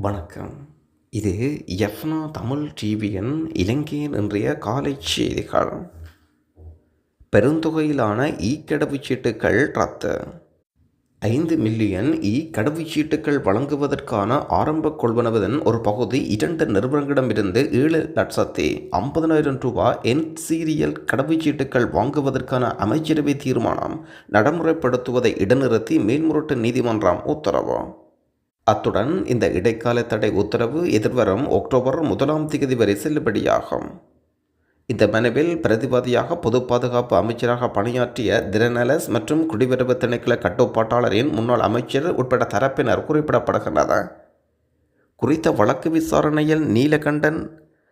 வணக்கம். இது எஃப்னா தமிழ் டிவியின் இலங்கையின் இன்றைய காலை செய்திகள். பெருந்தொகையிலான கடவுச்சீட்டுகள் ரத்து. 5 மில்லியன் கடவுச்சீட்டுகள் வழங்குவதற்கான ஆரம்ப கொள்வனவின் ஒரு பகுதி 2 நிறுவனங்களிடமிருந்து 7,50,000 ரூபாய் என்சீரியல் கடவுச்சீட்டுகள் வாங்குவதற்கான அமைச்சரவை தீர்மானம் நடைமுறைப்படுத்துவதை இடைநிறுத்தி மேல்முறையீட்டு நீதிமன்றம் உத்தரவு. அத்துடன் இந்த இடைக்கால தடை உத்தரவு எதிர்வரும் அக்டோபர் 1 வரை செல்லுபடியாகும். இந்த மனுவில் பிரதிவாதியாக பொது பாதுகாப்பு அமைச்சராக பணியாற்றிய திரநலஸ் மற்றும் குடிவரவு திணைக்கள கட்டுப்பாட்டாளரின் முன்னாள் அமைச்சர் உட்பட தரப்பினர் குறிப்பிடப்படுகின்றனர். குறித்த வழக்கு விசாரணையில் நீலகண்டன்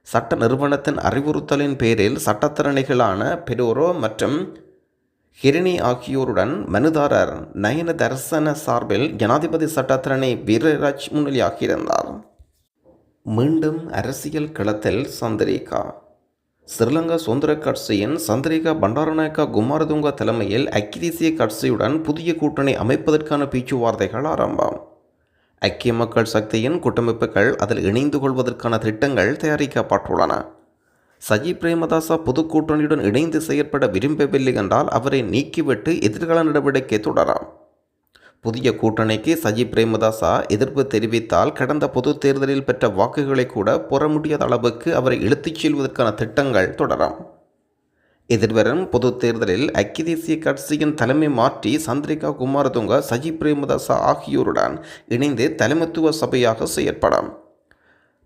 சட்ட நிறுவனத்தின் அறிவுறுத்தலின் பேரில் சட்டத்திறனிகளான பெரோரோ மற்றும் ஹிரணி ஆகியோருடன் மனுதாரர் நயன தர்சன சார்பில் ஜனாதிபதி சட்டத்திரணி வீரராஜ் முன்னிலையாகியிருந்தார். மீண்டும் அரசியல் களத்தில் சந்திரிகா. ஸ்ரீலங்கா சுதந்திர கட்சியின் சந்திரிகா பண்டாரநாயக்கா குமாரதுங்க தலைமையில் ஐக்கிய தேசிய கட்சியுடன் புதிய கூட்டணி அமைப்பதற்கான பேச்சுவார்த்தைகள் ஆரம்பம். ஐக்கிய மக்கள் சக்தியின் கூட்டமைப்புகள் அதில் இணைந்து கொள்வதற்கான திட்டங்கள் தயாரிக்கப்பட்டுள்ளன. சஜித் பிரேமதாச பொது கூட்டணியுடன் இணைந்து செயற்பட விரும்பவில்லை என்றால் அவரை நீக்கிவிட்டு எதிர்கால நடவடிக்கை தொடரும். புதிய கூட்டணிக்கு சஜித் பிரேமதாசா எதிர்ப்பு தெரிவித்தால் கடந்த பொது தேர்தலில் பெற்ற வாக்குகளை கூட பெற முடியாத அளவுக்கு அவரை இழுத்துச் செல்வதற்கான திட்டங்கள் தொடரும். எதிர்வரும் பொது தேர்தலில் ஐக்கிய தேசிய கட்சியின் தலைமை மாற்றி சந்திரிகா குமாரதுங்க சஜித் பிரேமதாசா ஆகியோருடன் இணைந்து தலைமைத்துவ சபையாக செயற்படும்.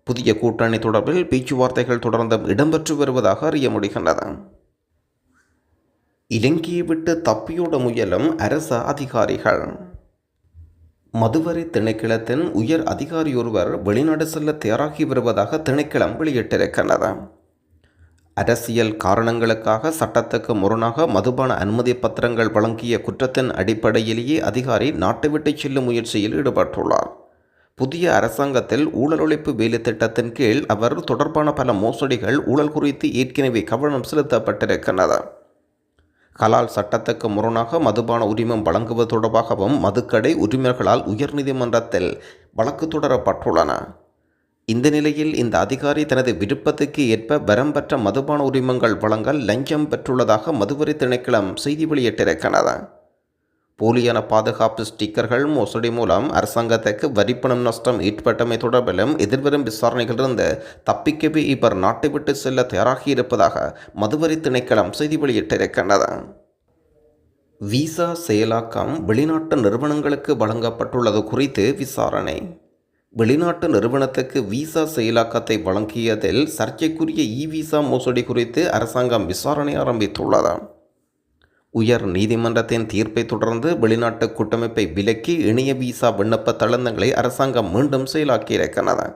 புதிய கூட்டணி தொடர்பில் பேச்சுவார்த்தைகள் தொடர்ந்தும் இடம்பெற்று வருவதாக அறிய முடிகின்றது. இலங்கையை விட்டு தப்பியோட முயலும் அரச அதிகாரிகள். மதுவரி திணைக்களத்தின் உயர் அதிகாரியொருவர் வெளிநாடு செல்ல தயாராகி வருவதாக திணைக்களம் வெளியிட்டிருக்கின்றது. அரசியல் காரணங்களுக்காக சட்டத்துக்கு முரணாக மதுபான அனுமதி பத்திரங்கள் வழங்கிய குற்றத்தின் அடிப்படையிலேயே அதிகாரி நாட்டை விட்டு செல்லும் முயற்சியில் ஈடுபட்டுள்ளார். புதிய அரசாங்கத்தில் ஊழல் ஒழிப்பு வேலை திட்டத்தின் கீழ் அவர் தொடர்பான பல மோசடிகள் ஊழல் குறித்து ஏற்கனவே கவனம் செலுத்தப்பட்டிருக்கின்றது. கலால் சட்டத்துக்கு முரணாக மதுபான உரிமம் வழங்குவது தொடர்பாகவும் மதுக்கடை உரிமையாளர்களால் உயர்நீதிமன்றத்தில் வழக்கு தொடரப்பட்டுள்ளன. இந்த நிலையில் இந்த அதிகாரி தனது விருப்பத்துக்கு ஏற்ப வரம்பற்ற மதுபான உரிமங்கள் வழங்க லஞ்சம் பெற்றுள்ளதாக மதுவரி திணைக்களம் செய்தி வெளியிட்டிருக்கிறது. போலியான பாதுகாப்பு ஸ்டிக்கர்கள் மோசடி மூலம் அரசாங்கத்துக்கு வரிப்பணம் நஷ்டம் ஏற்பட்டமை தொடர்பிலும் எதிர்வரும் விசாரணைகளிலிருந்து தப்பிக்கவே இவர் நாட்டை விட்டு செல்ல தயாராகியிருப்பதாக மதுவரி திணைக்களம் செய்தி வெளியிட்டிருக்கின்றது. விசா செயலாக்கம் வெளிநாட்டு நிறுவனங்களுக்கு வழங்கப்பட்டுள்ளது குறித்து விசாரணை. வெளிநாட்டு நிறுவனத்துக்கு விசா செயலாக்கத்தை வழங்கியதில் சர்ச்சைக்குரிய விசா மோசடி குறித்து அரசாங்கம் விசாரணை ஆரம்பித்துள்ளது. உயர் நீதிமன்றத்தின் தீர்ப்பை தொடர்ந்து வெளிநாட்டு கூட்டமைப்பை விலக்கி இணைய விசா விண்ணப்ப தளங்களை அரசாங்கம் மீண்டும் செயலாக்கியிருக்கிறது.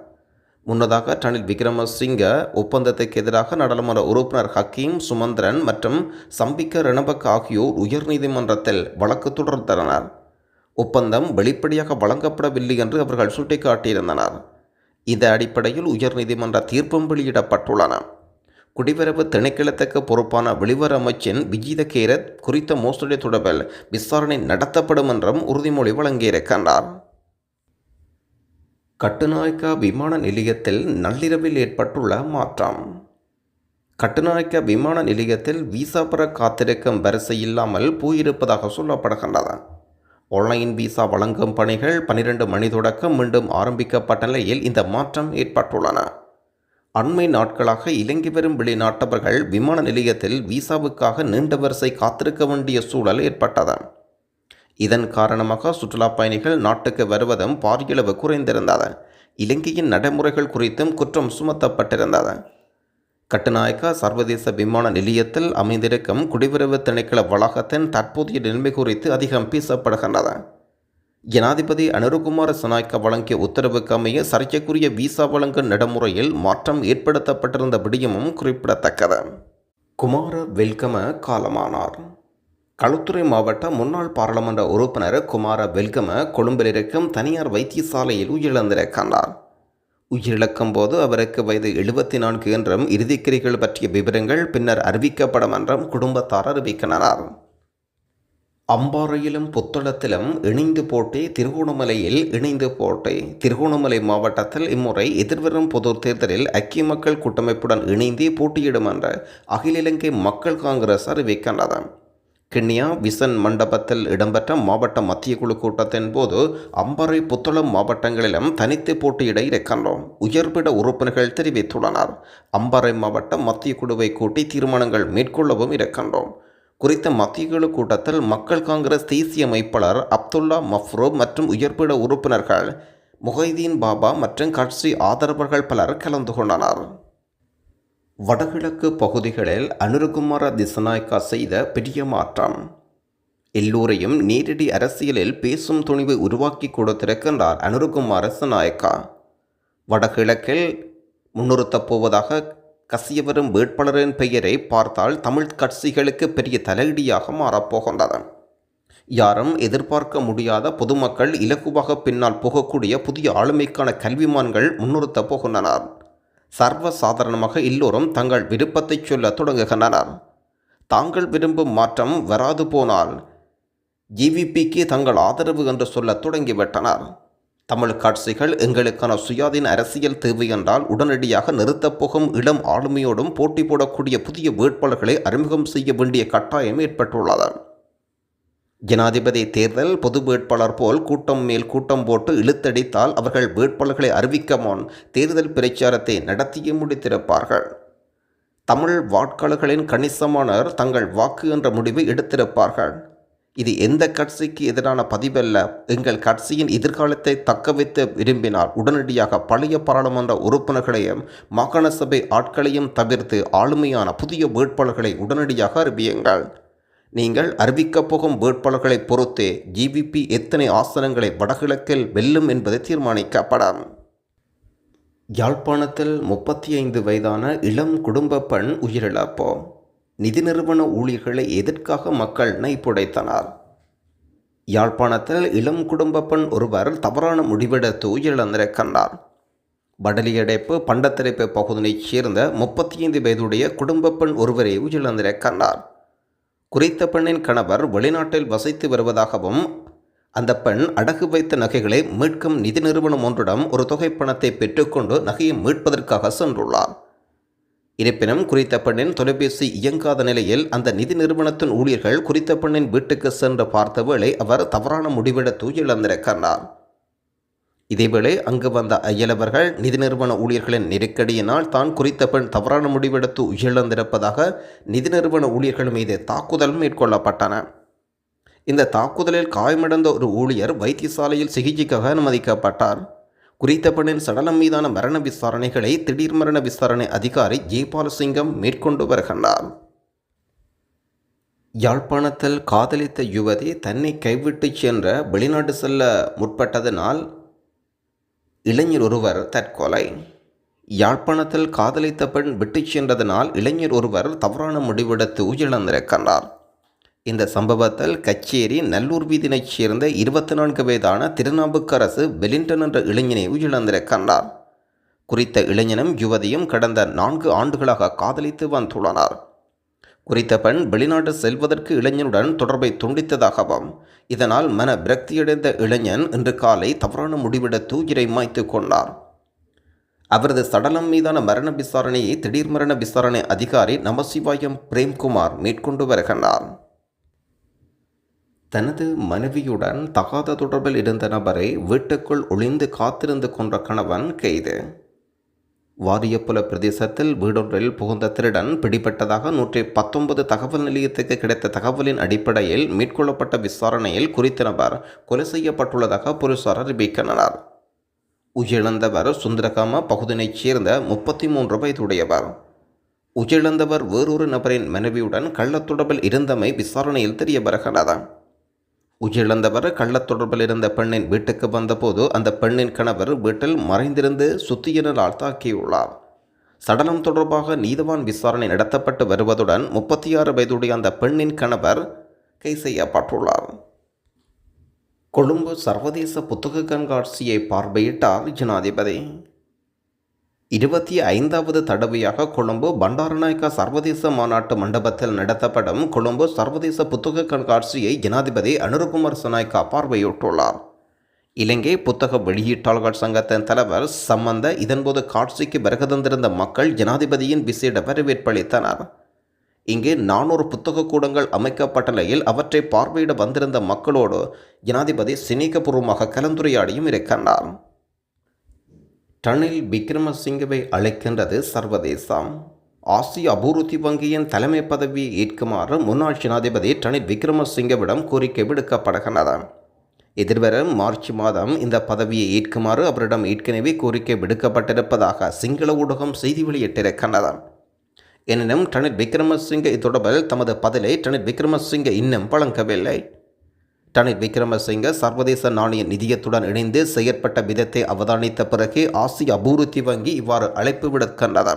முன்னதாக ரணில் விக்ரமசிங்க ஒப்பந்தத்துக்கு எதிராக நாடாளுமன்ற உறுப்பினர் ஹக்கீம் சுமந்திரன் மற்றும் சம்பிக்க ரணபக் ஆகியோர் உயர் நீதிமன்றத்தில் வழக்கு தொடர்ந்தனர். ஒப்பந்தம் வெளிப்படையாக வழங்கப்படவில்லை என்று அவர்கள் சுட்டிக்காட்டியிருந்தனர். இந்த அடிப்படையில் உயர் நீதிமன்ற தீர்ப்பும் வெளியிடப்பட்டுள்ளன. குடிவரவு திணைக்களத்துக்கு பொறுப்பான வெளிவர அமைச்சின் விஜித கேரத் குறித்த மோசடி தொடர்பில் விசாரணை நடத்தப்படும் என்றும் உறுதிமொழி வழங்கியிருக்கின்றார். கட்டுநாயக்கா விமான நிலையத்தில் நள்ளிரவில் ஏற்பட்டுள்ள மாற்றம். கட்டுநாயக்கா விமான நிலையத்தில் விசா பெற காத்திருக்கும் வரிசை இல்லாமல் போயிருப்பதாக சொல்லப்படுகின்றது. ஆன்லைன் விசா வழங்கும் பணிகள் 12 மணி தொடக்கம் மீண்டும் ஆரம்பிக்கப்பட்ட நிலையில் இந்த மாற்றம் ஏற்பட்டுள்ளன. அண்மை நாட்களாக இலங்கை வரும் வெளிநாட்டவர்கள் விமான நிலையத்தில் விசாவுக்காக நீண்ட வரிசை காத்திருக்க வேண்டிய சூழல் ஏற்பட்டது. இதன் காரணமாக சுற்றுலா பயணிகள் நாட்டுக்கு வருவதும் பாரியளவு குறைந்திருந்தது. இலங்கையின் நடைமுறைகள் குறித்தும் குற்றம் சுமத்தப்பட்டிருந்தது. கட்டுநாயக்கா சர்வதேச விமான நிலையத்தில் அமைந்திருக்கும் குடிவரவு திணைக்கள வளாகத்தின் தற்போதைய நிலைமை குறித்து அதிகம் பேசப்படுகின்றது. ஜனாதிபதி அனுரகுமார திசாநாயக்க வழங்கிய உத்தரவுக்கு அமைய சர்ச்சைக்குரிய விசா வழங்கும் நடைமுறையில் மாற்றம் ஏற்படுத்தப்பட்டிருந்த விடயமும் குறிப்பிடத்தக்கது. குமார வெல்கம காலமானார். களுத்துறை மாவட்ட முன்னாள் பாராளுமன்ற உறுப்பினர் குமார வெல்கம கொழும்பில் இருக்கும் தனியார் வைத்தியசாலையில் உயிரிழந்திருக்கின்றார். உயிரிழக்கும் போது அவருக்கு வயது 74 என்றும் இறுதிக்கிரிகள் பற்றிய விவரங்கள் பின்னர் அறிவிக்கப்படும் என்றும் குடும்பத்தார் அறிவிக்கின்றனர். அம்பாறையிலும் புத்தளத்திலும் இணைந்து போட்டி, திருகோணமலையில் இணைந்து போட்டி. திருகோணமலை மாவட்டத்தில் இம்முறை எதிர்வரும் பொது தேர்தலில் ஐக்கிய மக்கள் கூட்டமைப்புடன் இணைந்தே போட்டியிடும் என்ற அகில இலங்கை மக்கள் காங்கிரஸ் அறிவிக்கின்றது. கிண்ணியா விசன் மண்டபத்தில் இடம்பெற்ற மாவட்ட மத்திய குழு கூட்டத்தின் போது அம்பாறை புத்தளம் மாவட்டங்களிலும் தனித்து போட்டியிட இருக்கின்றோம் உயர்பிட உறுப்பினர்கள் தெரிவித்துள்ளனர். அம்பாறை மாவட்ட மத்திய குழுவை கூட்டி தீர்மானங்கள் மேற்கொள்ளவும் இருக்கின்றோம். குறித்த மத்திய குழு கூட்டத்தில் மக்கள் காங்கிரஸ் தேசிய அமைப்பாளர் அப்துல்லா மஃப்ரூப் மற்றும் உயர்பிட உறுப்பினர்கள் முஹைதீன் பாபா மற்றும் கட்சி ஆதரவர்கள் பலர் கலந்து கொண்டனர். வடகிழக்கு பகுதிகளில் அனுரகுமார திசநாயக்கா செய்த பெரிய மாற்றம். எல்லோரையும் நேரடி அரசியலில் பேசும் துணிவை உருவாக்கி கொடுத்திருக்கின்றார் அனுரகுமார திசநாயக்கா. வடகிழக்கில் முன்னிறுத்தப் போவதாக கசியவரும் வேட்பாளரின் பெயரை பார்த்தால் தமிழ் கட்சிகளுக்கு பெரிய தலையடியாக மாறப்போகின்றது. யாரும் எதிர்பார்க்க முடியாத பொதுமக்கள் இலகுவாக பின்னால் போகக்கூடிய புதிய ஆளுமைக்கான கல்விமான்கள் முன்னிறுத்தப் போகின்றனர். சர்வ சாதாரணமாக எல்லோரும் தங்கள் விருப்பத்தை சொல்ல தொடங்குகின்றனர். தாங்கள் விரும்பும் மாற்றம் வராது போனால் ஜிவிபிக்கு தங்கள் ஆதரவு என்று சொல்ல தொடங்கிவிட்டனர். தமிழ் கட்சிகள் எங்களுக்கான சுயாதீன அரசியல் தேவை என்றால் உடனடியாக நிறுத்தப்போகும் இளம் ஆளுமையோடும் போட்டி போடக்கூடிய புதிய வேட்பாளர்களை அறிமுகம் செய்ய வேண்டிய கட்டாயம் ஏற்பட்டுள்ளது. ஜனாதிபதி தேர்தல் பொது வேட்பாளர் போல் கூட்டம் மேல் கூட்டம் போட்டு இழுத்தடித்தால் அவர்கள் வேட்பாளர்களை அறிவிக்க முன் தேர்தல் பிரச்சாரத்தை நடத்திய முடித்திருப்பார்கள். தமிழ் வாக்காளர்களின் கணிசமானோர் தங்கள் வாக்கு என்ற முடிவை எடுத்திருப்பார்கள். இது எந்த கட்சிக்கு எதிரான பதிவல்ல. எங்கள் கட்சியின் எதிர்காலத்தை தக்கவைத்து விரும்பினால் உடனடியாக பழைய பாராளுமன்ற உறுப்பினர்களையும் மாகாண சபை ஆட்களையும் தவிர்த்து ஆளுமையான புதிய வேட்பாளர்களை உடனடியாக அறிவியுங்கள். நீங்கள் அறிவிக்கப் போகும் வேட்பாளர்களை பொறுத்தே ஜிவிபி எத்தனை ஆசனங்களை வடகிழக்கில் வெல்லும் என்பது தீர்மானிக்கப்படும். யாழ்ப்பாணத்தில் 35 வயதான இளம் குடும்ப பெண் உயிரிழப்பு. நிதி நிறுவன ஊழியர்களை எதற்காக மக்கள் நைப்புடைத்தனர். யாழ்ப்பாணத்தில் இளம் குடும்ப பெண் ஒருவர் தவறான முடிவெடுத்து உயிரிழந்திருக்கின்றார். வடலியடைப்பு பண்டத்திரைப்பு பகுதியைச் சேர்ந்த 35 வயதுடைய குடும்ப பெண் ஒருவரை உயிரிழந்திருக்கின்றார். குறித்த பெண்ணின் கணவர் வெளிநாட்டில் வசித்து வருவதாகவும் அந்த பெண் அடகு வைத்த நகைகளை மீட்கும் நிதி நிறுவனம் ஒன்றிடம் ஒரு தொகை பணத்தை பெற்றுக்கொண்டு நகையை மீட்பதற்காக சென்றுள்ளார். இருப்பினும் குறித்த பெண்ணின் தொலைபேசி இயங்காத நிலையில் அந்த நிதி நிறுவனத்தின் ஊழியர்கள் குறித்த பெண்ணின் வீட்டுக்கு சென்று பார்த்த வேளை அவர் தவறான முடிவெடுத்து இழந்திருக்கிறார். இதேவேளை அங்கு வந்த அயலவர்கள் நிதி நிறுவன ஊழியர்களின் நெருக்கடியினால் தான் குறித்த பெண் தவறான முடிவெடுத்து உயிரிழந்திருப்பதாக நிதி நிறுவன ஊழியர்கள் மீது தாக்குதல் மேற்கொள்ளப்பட்டன. இந்த தாக்குதலில் காயமடைந்த ஒரு ஊழியர் வைத்தியசாலையில் சிகிச்சைக்காக அனுமதிக்கப்பட்டார். குறித்த பெண்ணின் சடலம் மீதான மரண விசாரணைகளை திடீர் மரண விசாரணை அதிகாரி ஜெயபாலசிங்கம் மேற்கொண்டு வருகின்றார். யாழ்ப்பாணத்தில் காதலித்த யுவதி தன்னை கைவிட்டு சென்ற வெளிநாடு செல்ல முற்பட்டதனால் இளைஞர் ஒருவர் தற்கொலை. யாழ்ப்பாணத்தில் காதலித்த பெண் விட்டு சென்றதனால் இளைஞர் ஒருவர் தவறான முடிவெடுத்து உயிரிழந்திருக்கின்றார். இந்த சம்பவத்தில் கச்சேரி நல்லூர் வீதியைச் சேர்ந்த 24 வயதான திருநாவுக்கரசு வெலிங்டன் என்ற இளைஞனை உயிரிழந்திருக்கின்றார். குறித்த இளைஞனும் யுவதியும் கடந்த 4 ஆண்டுகளாக காதலித்து வந்துள்ளனர். குறித்த பெண் வெளிநாடு செல்வதற்கு இளைஞனுடன் தொடர்பை துண்டித்ததாகவும் இதனால் மன விரக்தியடைந்த இளைஞன் இன்று காலை தவறான முடிவெடுத்து உயிரை மாய்த்து கொண்டார். அவரது சடலம் மீதான மரண விசாரணையை திடீர் மரண விசாரணை அதிகாரி நமசிவாயம் பிரேம்குமார் மேற்கொண்டு வருகின்றார். தனது மனைவியுடன் தகாத தொடர்பில் இருந்த நபரை வீட்டுக்குள் ஒளிந்து காத்திருந்து கொன்ற கணவன் கைது. வாரியப்புல பிரதேசத்தில் வீடொன்றில் புகுந்த திருடன் பிடிபட்டதாக 119 தகவல் நிலையத்துக்கு கிடைத்த தகவலின் அடிப்படையில் மேற்கொள்ளப்பட்ட விசாரணையில் குறித்த நபர் கொலை செய்யப்பட்டுள்ளதாக போலீசார் அறிவிக்கின்றனர். உயிரிழந்தவர் சுந்தரகாம பகுதியைச் சேர்ந்த 33 வயதுடையவர். உயிரிழந்தவர் வேறொரு நபரின் மனைவியுடன் கள்ளத்தொடர்பில் இருந்தமை விசாரணையில் தெரிய வருகிறது. உயிரிழந்தவர் கள்ளத்தொடர்பில் இருந்த பெண்ணின் வீட்டுக்கு வந்தபோது அந்த பெண்ணின் கணவர் வீட்டில் மறைந்திருந்து சுத்தியினரால் தாக்கியுள்ளார். சடலம் தொடர்பாக நீதவான் விசாரணை நடத்தப்பட்டு வருவதுடன் 36 வயதுடைய அந்த பெண்ணின் கணவர் கைது செய்யப்பட்டுள்ளார். கொழும்பு சர்வதேச புத்தக கண்காட்சியை பார்வையிட்டார் ஜனாதிபதி. 25வது தடவையாக கொழும்பு பண்டாரநாயக்கா சர்வதேச மாநாட்டு மண்டபத்தில் நடத்தப்படும் கொழும்பு சர்வதேச புத்தக கண்காட்சியை ஜனாதிபதி அனுரகுமார் சனாய்க்கா பார்வையிட்டுள்ளார். இலங்கை புத்தக வெளியீட்டாளர்கள் சங்கத்தின் தலைவர் சம்பந்த இதன்போது காட்சிக்கு வருகை தந்திருந்த மக்கள் ஜனாதிபதியின் விசேட வரவேற்பளித்தனர். இங்கே 400 புத்தக கூடங்கள் அமைக்கப்பட்ட நிலையில் அவற்றை பார்வையிட வந்திருந்த மக்களோடு ஜனாதிபதி சிநேகபூர்வமாக கலந்துரையாடியும் இருக்கின்றார். ரணில் விக்ரமசிங்கவை அழைக்கின்றது சர்வதேசம். ஆசிய அபிவிருத்தி வங்கியின் தலைமை பதவியை ஏற்குமாறு முன்னாள் ஜனாதிபதி ரணில் விக்ரமசிங்கவிடம் கோரிக்கை விடுக்கப்படுகின்றது. எதிர்வரும் மார்ச் மாதம் இந்த பதவியை ஏற்குமாறு அவரிடம் ஏற்கனவே கோரிக்கை விடுக்கப்பட்டிருப்பதாக சிங்கள ஊடகம் செய்தி வெளியிட்டிருக்கின்றது. எனினும் ரணில் விக்ரமசிங்க இத்தொடர்பில் தமது பதிலை ரணில் விக்ரமசிங்க இன்னும் வழங்கவில்லை. ரணில் விக்ரமசிங்க சர்வதேச நாணய நிதியத்துடன் இணைந்து செயற்பட்ட விதத்தை அவதானித்த பிறகு ஆசிய அபிவிருத்தி வங்கி இவ்வாறு அழைப்பு விடுக்கின்றது.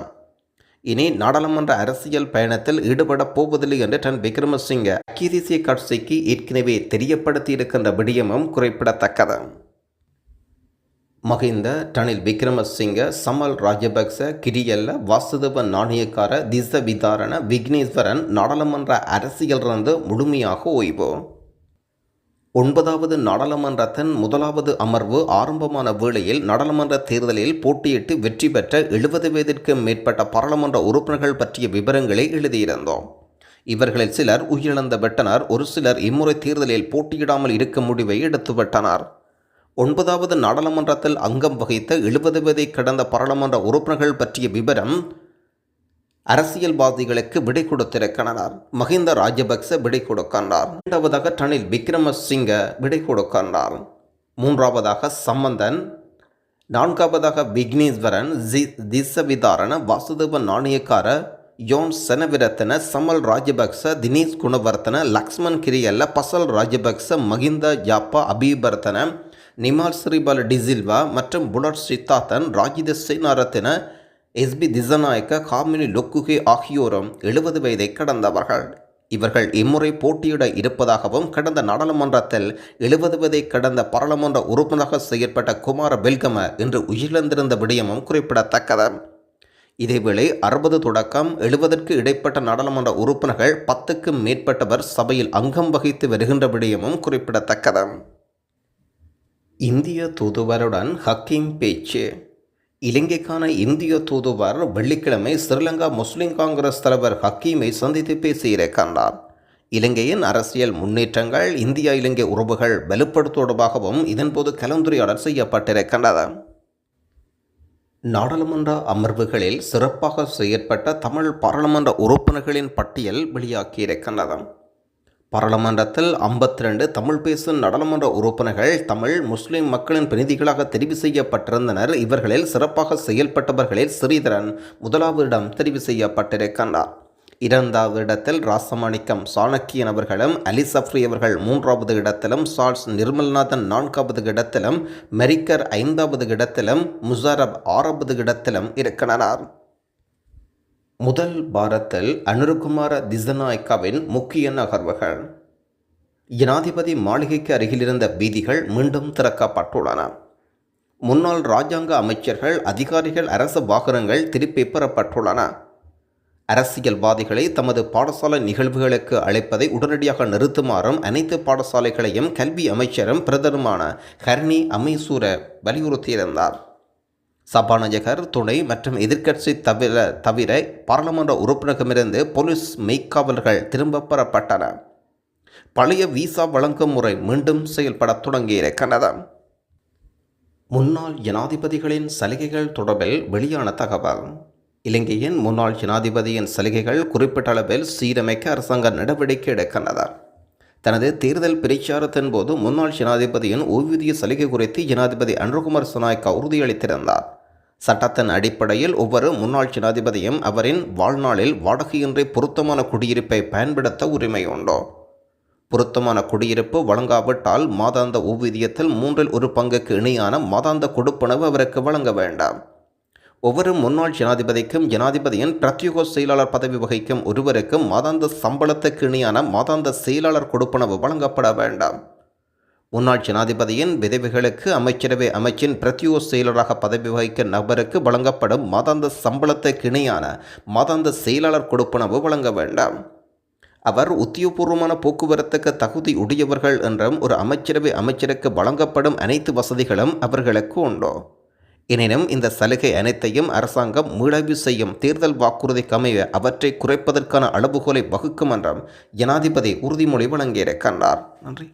இனி நாடாளுமன்ற அரசியல் பயணத்தில் ஈடுபடப் போவதில்லை என்று ரணில் விக்ரமசிங்க ஐக்கிய தேசிய கட்சிக்கு ஏற்கனவே தெரியப்படுத்தியிருக்கின்ற விடயமும் குறிப்பிடத்தக்கது. மஹிந்த, ரணில் விக்ரமசிங்க, சமல் ராஜபக்ச, கிரியல்ல, வாசுதேவ நாணயக்கார, திச விதாரண, விக்னேஸ்வரன் நாடாளுமன்ற அரசியலிருந்து முழுமையாக ஓய்வு. 9வது நாடாளுமன்றத்தின் முதலாவது அமர்வு ஆரம்பமான வேளையில் நாடாளுமன்ற தேர்தலில் போட்டியிட்டு வெற்றி பெற்ற 70 வயதிற்கும் மேற்பட்ட பாராளுமன்ற உறுப்பினர்கள் பற்றிய விவரங்களை எழுதியிருந்தோம். இவர்களில் சிலர் உயிரிழந்து விட்டனர். ஒரு சிலர் இம்முறை தேர்தலில் போட்டியிடாமல் இருக்கும் முடிவை எடுத்துவிட்டனர். 9வது நாடாளுமன்றத்தில் அங்கம் வகித்த 70 வயதை கடந்த பாராளுமன்ற உறுப்பினர்கள் பற்றிய விவரம் அரசியல்வாதிகளுக்கு விடை கொடுத்திருக்கின்றனர். மஹிந்த ராஜபக்ச விடை கொடுக்கின்றார். 2வதாக ரணில் விக்ரமசிங்க விடை கொடுக்கின்றார். 3வதாக சம்பந்தன், 4வதாக விக்னேஸ்வரன், திசவிதாரண, வாசுதேவ நாணயக்கார, யோன் செனவிரத்தன, சமல் ராஜபக்ச, தினேஷ் குணவர்த்தன, லக்ஷ்மன் கிரியல்ல, பசல் ராஜபக்ச, மஹிந்த யாப்பா அபிவர்த்தன, நிமால் ஸ்ரீபால டிசில்வா மற்றும் புலட் சித்தார்த்தன், ராஜித சேனாரத்தின, எஸ்பி திசநாயக்க, காமினி லொக்குகே ஆகியோரும் 70 வயதை கடந்தவர்கள். இவர்கள் இம்முறை போட்டியிட இருப்பதாகவும் கடந்த நாடாளுமன்றத்தில் 70 வயதை கடந்த பாராளுமன்ற உறுப்பினராக செயற்பட்ட குமார பெல்கம இன்று உயிரிழந்திருந்த விடயமும் குறிப்பிடத்தக்கது. இதேவேளை 60 தொடக்கம் 70ற்கு இடைப்பட்ட நாடாளுமன்ற உறுப்பினர்கள் 10க்கும் மேற்பட்டவர் சபையில் அங்கம் வகித்து வருகின்ற விடயமும் குறிப்பிடத்தக்கது. இந்திய தூதுவருடன் ஹக்கீம் பேச்சு. இலங்கைக்கான இந்திய தூதுவர் வெள்ளிக்கிழமை ஸ்ரீலங்கா முஸ்லிம் காங்கிரஸ் தலைவர் ஹக்கீமை சந்தித்து பேசியிருக்கின்றார். இலங்கையின் அரசியல் முன்னேற்றங்கள், இந்தியா இலங்கை உறவுகள் வலுப்படுத்துவதாகவும் இதன்போது கலந்துரையாடல் செய்யப்பட்டிருக்கின்றது. நாடாளுமன்ற அமர்வுகளில் சிறப்பாக செயற்பட்ட தமிழ் பாராளுமன்ற உறுப்பினர்களின் பட்டியல் வெளியாகியிருக்கின்றது. பாராளுமன்றத்தில் 52 தமிழ் பேசும் நாடாளுமன்ற உறுப்பினர்கள் தமிழ் முஸ்லிம் மக்களின் பிரதிநிதிகளாக தெரிவு செய்யப்பட்டிருந்தனர். இவர்களில் சிறப்பாக செயல்பட்டவர்களில் ஸ்ரீதரன் 1வது இடம் தெரிவு செய்யப்பட்டிருக்கின்றார். 2வது இடத்தில் ராசமாணிக்கம் சாணக்கியன் அவர்களும், அலி சஃப்ரி அவர்கள் 3வது இடத்திலும், சார்ல்ஸ் நிர்மல்நாதன் 4வது இடத்திலும், மெரிக்கர் 5வது இடத்திலும், முசாரப் 6வது இடத்திலும் இருக்கின்றனர். முதல் வாரத்தில் அனுரகுமார திசநாயக்காவின் முக்கிய நகர்வுகள். ஜனாதிபதி மாளிகைக்கு அருகிலிருந்த வீதிகள் மீண்டும் திறக்கப்பட்டுள்ளன. முன்னாள் இராஜாங்க அமைச்சர்கள், அதிகாரிகள், அரசு வாகனங்கள் திருப்பி பெறப்பட்டுள்ளன. அரசியல்வாதிகளை தமது பாடசாலை நிகழ்வுகளுக்கு அழைப்பதை உடனடியாக நிறுத்துமாறும் அனைத்து பாடசாலைகளையும் கல்வி அமைச்சரும் பிரதமருமான ஹர்னி அமீசூர வலியுறுத்தியிருந்தார். சபாநாயகர், துணை மற்றும் எதிர்க்கட்சி தவிர பாராளுமன்ற உறுப்பினரிடமிருந்து போலீஸ் மெய்க்காவலர்கள் திரும்ப பெறப்பட்டன. பழைய விசா வழங்கும் முறை மீண்டும் செயல்பட தொடங்கியிருக்கின்றது. முன்னாள் ஜனாதிபதிகளின் சலுகைகள் தொடர்பில் வெளியான தகவல். இலங்கையின் முன்னாள் ஜனாதிபதியின் சலுகைகள் குறிப்பிட்ட அளவில் சீரமைக்க அரசாங்கம் நடவடிக்கை எடுக்கின்றது. தனது தேர்தல் பிரச்சாரத்தின் போது முன்னாள் ஜனாதிபதியின் ஓய்வூதிய சலுகை குறித்து ஜனாதிபதி அனுரகுமார் சனாய்க்கா உறுதியளித்திருந்தார். சட்டத்தின் அடிப்படையில் ஒவ்வொரு முன்னாள் ஜனாதிபதியும் அவரின் வாழ்நாளில் வாடகையின்றி பொருத்தமான குடியிருப்பை பயன்படுத்த உரிமை உண்டு. பொருத்தமான குடியிருப்பு வழங்காவிட்டால் மாதாந்த ஓய்வூதியத்தில் 1/3 பங்குக்கு இணையான மாதாந்த கொடுப்பனவு அவருக்கு வழங்க வேண்டாம். ஒவ்வொரு முன்னாள் ஜனாதிபதிக்கும் ஜனாதிபதியின் பிரத்யேக செயலாளர் பதவி வகிக்கும் ஒருவருக்கும் மாதாந்த சம்பளத்துக்கு இணையான மாதாந்த செயலாளர் கொடுப்பனவு வழங்கப்பட வேண்டாம். முன்னாள் ஜனாதிபதியின் விதவைகளுக்கு அமைச்சரவை அமைச்சின் பிரத்யோக செயலராக பதவி வகிக்க நபருக்கு வழங்கப்படும் மாதாந்த சம்பளத்துக்கு இணையான மாதாந்த செயலாளர் கொடுப்பனவு வழங்க வேண்டாம். அவர் உத்தியோகபூர்வமான போக்குவரத்துக்கு தகுதி உடையவர்கள் என்றும் ஒரு அமைச்சரவை அமைச்சருக்கு வழங்கப்படும் அனைத்து வசதிகளும் அவர்களுக்கு உண்டோ. எனினும் இந்த சலுகை அனைத்தையும் அரசாங்கம் மீளாய்வு செய்யும் தேர்தல் வாக்குறுதிக்கு அமைய அவற்றை குறைப்பதற்கான அளவுகோலை வகுக்கும் என்றும் ஜனாதிபதி உறுதிமொழி வழங்கியிருக்கின்றார். நன்றி.